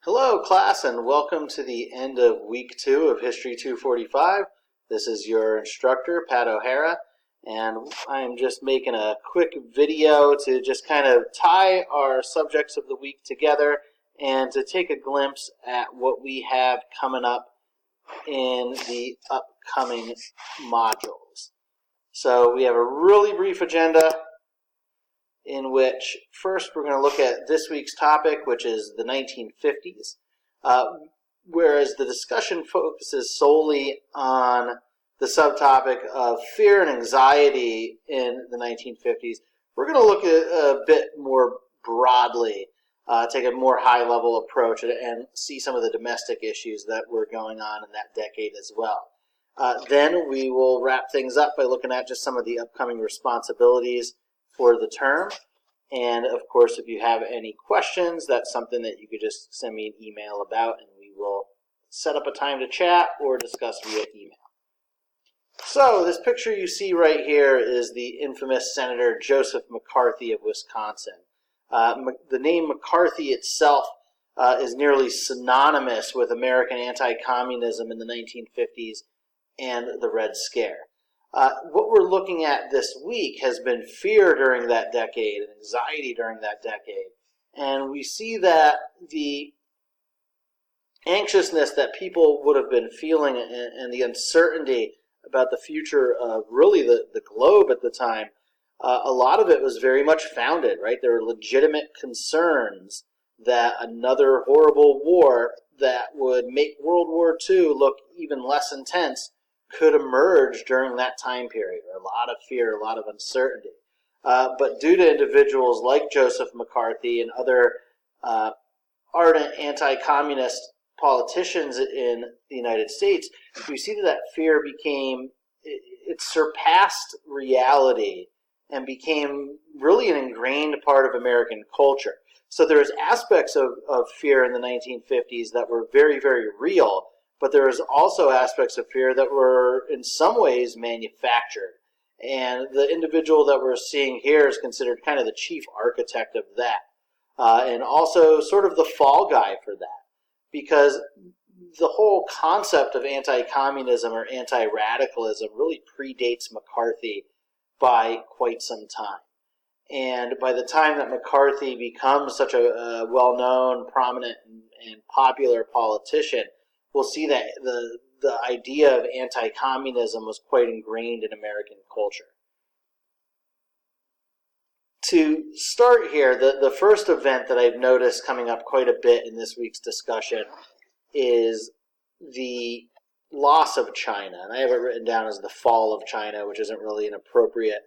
Hello, class, and welcome to the end of week 2 of History 245. This is your instructor, Pat O'Hara, and I'm just making a quick video to just kind of tie our subjects of the week together and to take a glimpse at what we have coming up in the upcoming modules. So we have a really brief agenda in which first we're going to look at this week's topic, which is the 1950s, whereas the discussion focuses solely on the subtopic of fear and anxiety in the 1950s. We're going to look at a bit more broadly, take a more high-level approach, and see some of the domestic issues that were going on in that decade as well. Then we will wrap things up by looking at just some of the upcoming responsibilities for the term. And of course, if you have any questions, that's something that you could just send me an email about, and we will set up a time to chat or discuss via email. So this picture you see right here is the infamous Senator Joseph McCarthy of Wisconsin. The name McCarthy itself is nearly synonymous with American anti-communism in the 1950s and the Red Scare. What we're looking at this week has been fear during that decade and anxiety during that decade. And we see that the anxiousness that people would have been feeling and the uncertainty about the future of really the globe at the time, a lot of it was very much founded, right? There were legitimate concerns that another horrible war that would make World War II look even less intense could emerge during that time period. A lot of fear, a lot of uncertainty. But due to individuals like Joseph McCarthy and other ardent anti-communist politicians in the United States, we see that fear it surpassed reality and became really an ingrained part of American culture. So there's aspects of fear in the 1950s that were very, very real, but there was also aspects of fear that were in some ways manufactured. And the individual that we're seeing here is considered kind of the chief architect of that. And also sort of the fall guy for that. Because the whole concept of anti-communism or anti-radicalism really predates McCarthy by quite some time. And by the time that McCarthy becomes such a well-known, prominent, and popular politician, we'll see that the idea of anti-communism was quite ingrained in American culture. To start here, the first event that I've noticed coming up quite a bit in this week's discussion is the loss of China. And I have it written down as the fall of China, which isn't really an appropriate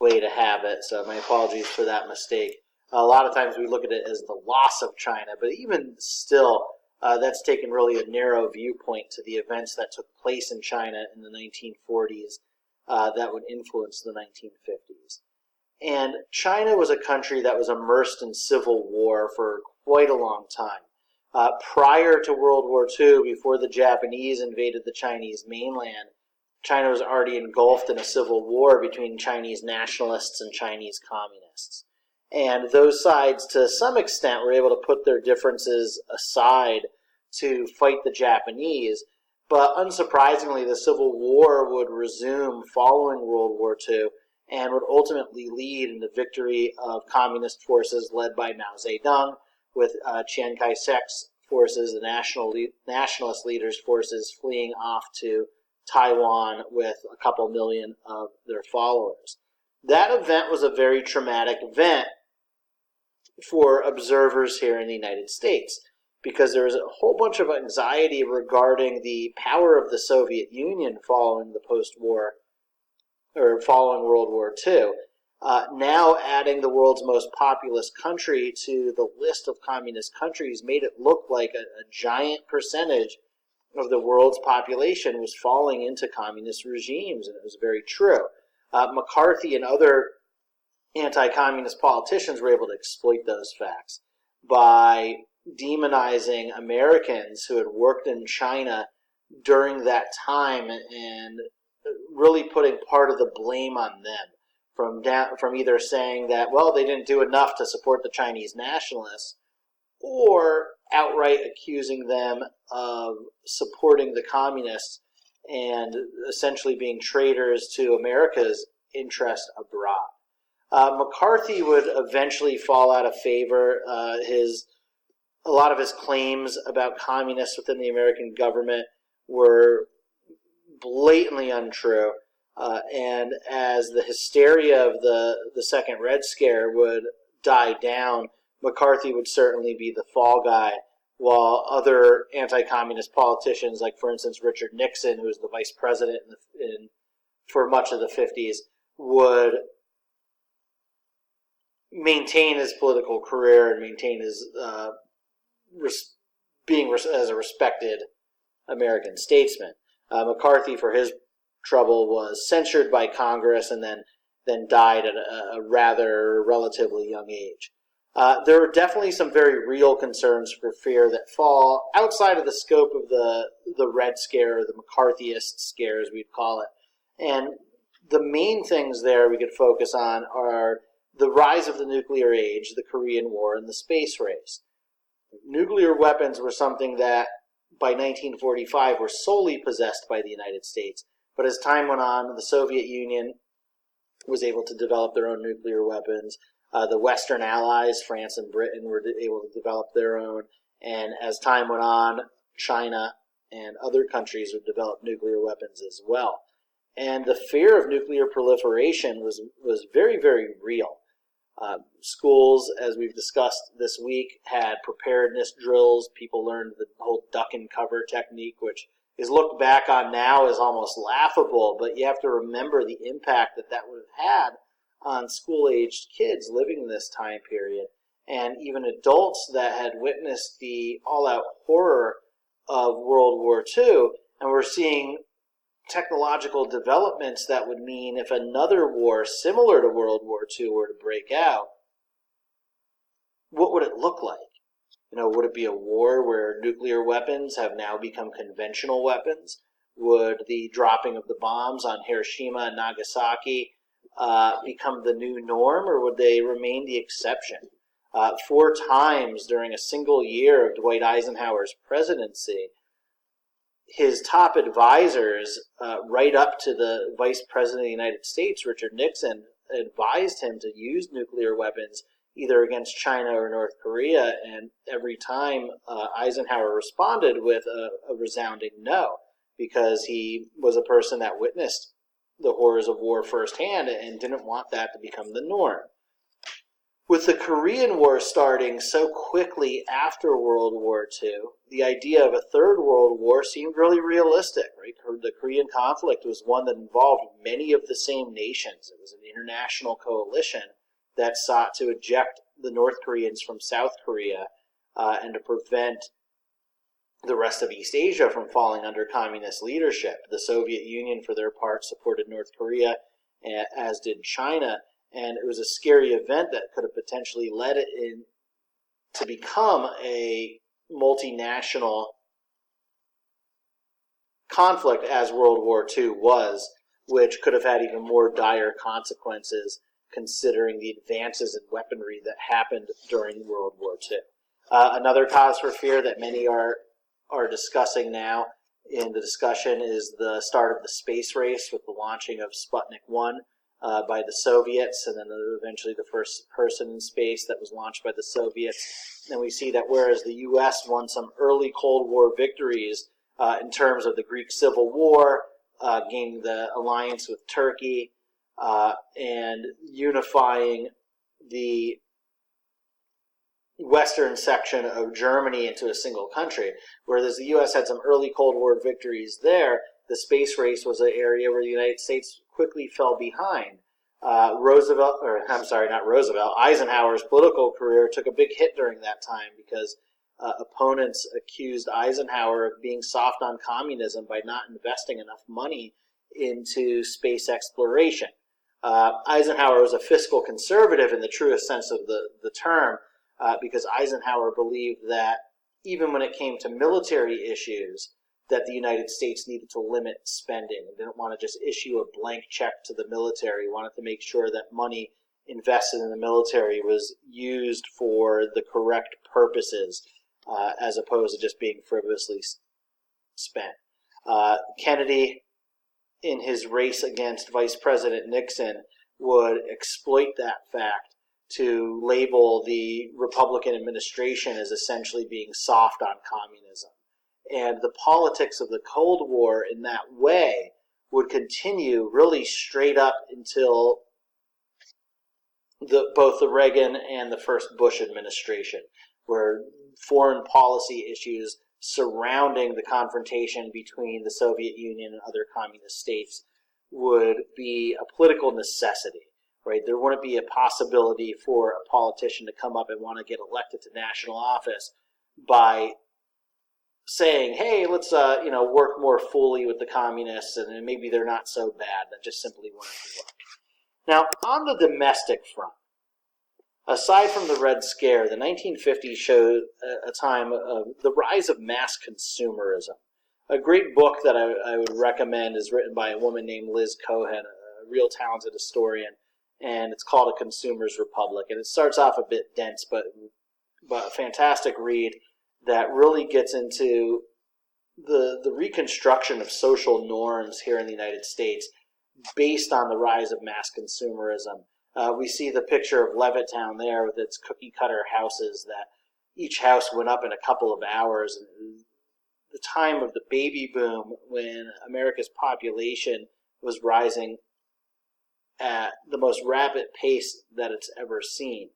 way to have it, so my apologies for that mistake. A lot of times we look at it as the loss of China, but even still, that's taken really a narrow viewpoint to the events that took place in China in the 1940s that would influence the 1950s. And China was a country that was immersed in civil war for quite a long time. Prior to World War II, before the Japanese invaded the Chinese mainland, China was already engulfed in a civil war between Chinese nationalists and Chinese communists. And those sides, to some extent, were able to put their differences aside to fight the Japanese. But unsurprisingly, the Civil War would resume following World War II and would ultimately lead in the victory of communist forces led by Mao Zedong, with Chiang Kai-shek's forces, the nationalist leaders' forces, fleeing off to Taiwan with a couple million of their followers. That event was a very traumatic event for observers here in the United States, because there was a whole bunch of anxiety regarding the power of the Soviet Union following the post-war, or following World War II. Now adding the world's most populous country to the list of communist countries made it look like a giant percentage of the world's population was falling into communist regimes, and it was very true. McCarthy and other anti-communist politicians were able to exploit those facts by demonizing Americans who had worked in China during that time and really putting part of the blame on them, from either saying that, well, they didn't do enough to support the Chinese nationalists, or outright accusing them of supporting the communists and essentially being traitors to America's interest abroad. McCarthy would eventually fall out of favor. A lot of his claims about communists within the American government were blatantly untrue. And as the hysteria of the second Red Scare would die down, McCarthy would certainly be the fall guy, while other anti-communist politicians, like, for instance, Richard Nixon, who was the vice president for much of the 50s, would maintain his political career and maintain his being as a respected American statesman. McCarthy, for his trouble, was censured by Congress and then died at a rather relatively young age. There are definitely some very real concerns for fear that fall outside of the scope of the Red Scare, or the McCarthyist scare, as we'd call it. And the main things there we could focus on are the rise of the nuclear age, the Korean War, and the space race. Nuclear weapons were something that, by 1945, were solely possessed by the United States. But as time went on, the Soviet Union was able to develop their own nuclear weapons. The Western Allies, France and Britain, were able to develop their own. And as time went on, China and other countries would develop nuclear weapons as well. And the fear of nuclear proliferation was very, very real. Schools, as we've discussed this week, had preparedness drills. People learned the whole duck and cover technique, which is looked back on now as almost laughable, but you have to remember the impact that would have had on school-aged kids living in this time period, and even adults that had witnessed the all-out horror of World War II, and were seeing technological developments that would mean if another war similar to World War II were to break out, what would it look like? Would it be a war where nuclear weapons have now become conventional weapons? Would the dropping of the bombs on Hiroshima and Nagasaki become the new norm, or would they remain the exception? 4 times during a single year of Dwight Eisenhower's presidency, his top advisors, right up to the Vice President of the United States, Richard Nixon, advised him to use nuclear weapons either against China or North Korea, and every time Eisenhower responded with a resounding no, because he was a person that witnessed the horrors of war firsthand and didn't want that to become the norm. With the Korean War starting so quickly after World War II, the idea of a third world war seemed really realistic, right? The Korean conflict was one that involved many of the same nations. It was an international coalition that sought to eject the North Koreans from South Korea and to prevent the rest of East Asia from falling under communist leadership. The Soviet Union, for their part, supported North Korea, as did China. And it was a scary event that could have potentially led it in to become a multinational conflict, as World War II was, which could have had even more dire consequences considering the advances in weaponry that happened during World War II. Another cause for fear that many are discussing now in the discussion is the start of the space race with the launching of Sputnik 1. By the Soviets, and then eventually the first person in space that was launched by the Soviets. And we see that whereas the U.S. won some early Cold War victories in terms of the Greek Civil War, gaining the alliance with Turkey, and unifying the western section of Germany into a single country, whereas the U.S. had some early Cold War victories there, the space race was an area where the United States quickly fell behind. Eisenhower's political career took a big hit during that time because opponents accused Eisenhower of being soft on communism by not investing enough money into space exploration. Eisenhower was a fiscal conservative in the truest sense of the term, because Eisenhower believed that even when it came to military issues, that the United States needed to limit spending and didn't want to just issue a blank check to the military, wanted to make sure that money invested in the military was used for the correct purposes. as opposed to just being frivolously spent. Kennedy, in his race against Vice President Nixon, would exploit that fact to label the Republican administration as essentially being soft on communism. And the politics of the Cold War in that way would continue really straight up until both the Reagan and the first Bush administration, where foreign policy issues surrounding the confrontation between the Soviet Union and other communist states would be a political necessity. Right? There wouldn't be a possibility for a politician to come up and want to get elected to national office by saying, "Hey, let's work more fully with the communists, and maybe they're not so bad." That just simply wouldn't work. Now, on the domestic front, aside from the Red Scare, the 1950s showed a time of the rise of mass consumerism. A great book that I would recommend is written by a woman named Liz Cohen, a real talented historian, and it's called A Consumer's Republic. And it starts off a bit dense, but a fantastic read that really gets into the reconstruction of social norms here in the United States based on the rise of mass consumerism. We see the picture of Levittown there with its cookie-cutter houses that each house went up in a couple of hours. And the time of the baby boom, when America's population was rising at the most rapid pace that it's ever seen.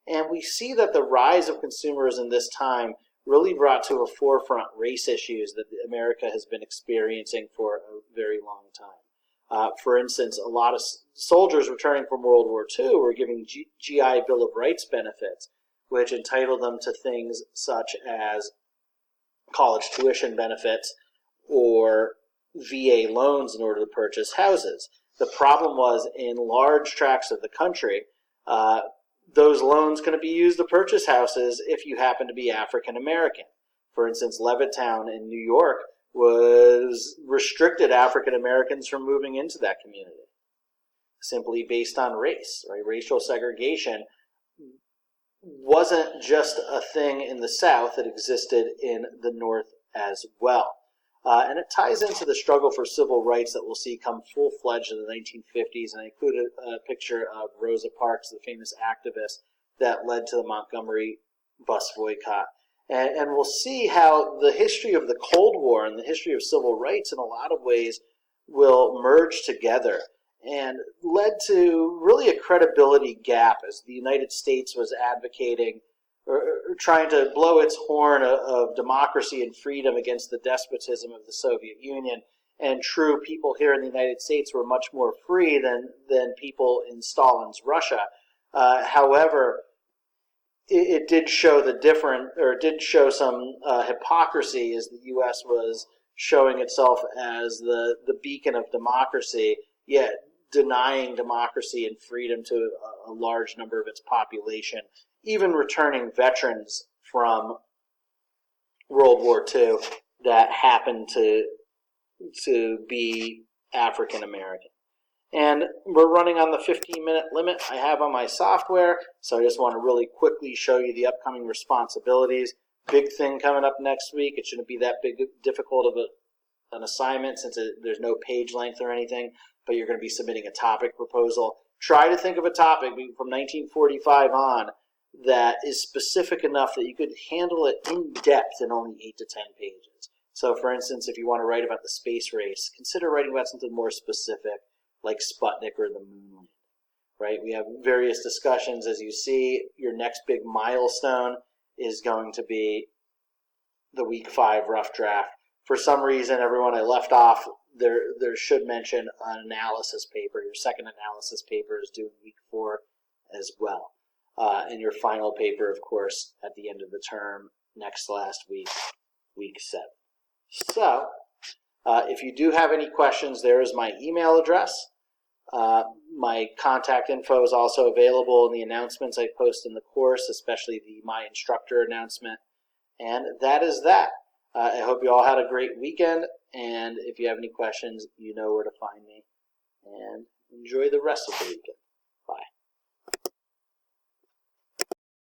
And we see that the rise of consumerism this time really brought to a forefront race issues that America has been experiencing for a very long time. For instance, a lot of soldiers returning from World War II were given GI Bill of Rights benefits, which entitled them to things such as college tuition benefits or VA loans in order to purchase houses. The problem was, in large tracts of the country, those loans couldn't be used to purchase houses if you happen to be African American. For instance, Levittown in New York was restricted African Americans from moving into that community, simply based on race. Right? Racial segregation wasn't just a thing in the South, it existed in the North as well. And it ties into the struggle for civil rights that we'll see come full-fledged in the 1950s. And I included a picture of Rosa Parks, the famous activist that led to the Montgomery bus boycott. And we'll see how the history of the Cold War and the history of civil rights in a lot of ways will merge together and led to really a credibility gap as the United States was advocating or trying to blow its horn of democracy and freedom against the despotism of the Soviet Union. And true, people here in the United States were much more free than people in Stalin's Russia. However, it did show some hypocrisy as the U.S. was showing itself as the beacon of democracy, yet denying democracy and freedom to a large number of its population, even returning veterans from World War II that happened to be African American. And we're running on the 15-minute limit I have on my software, so I just want to really quickly show you the upcoming responsibilities. Big thing coming up next week. It shouldn't be that difficult of an assignment since there's no page length or anything, but you're going to be submitting a topic proposal. Try to think of a topic from 1945 on that is specific enough that you could handle it in depth in only 8 to 10 pages. So, for instance, if you want to write about the space race, consider writing about something more specific, like Sputnik or the moon landing, right? We have various discussions. As you see, your next big milestone is going to be the week 5 rough draft. For some reason, everyone I left off, there should mention an analysis paper. Your second analysis paper is due in week 4 as well. And your final paper, of course, at the end of the term, next last week, week 7. So, if you do have any questions, there is my email address. My contact info is also available in the announcements I post in the course, especially the My Instructor announcement. And that is that. I hope you all had a great weekend, and if you have any questions, you know where to find me. And enjoy the rest of the weekend.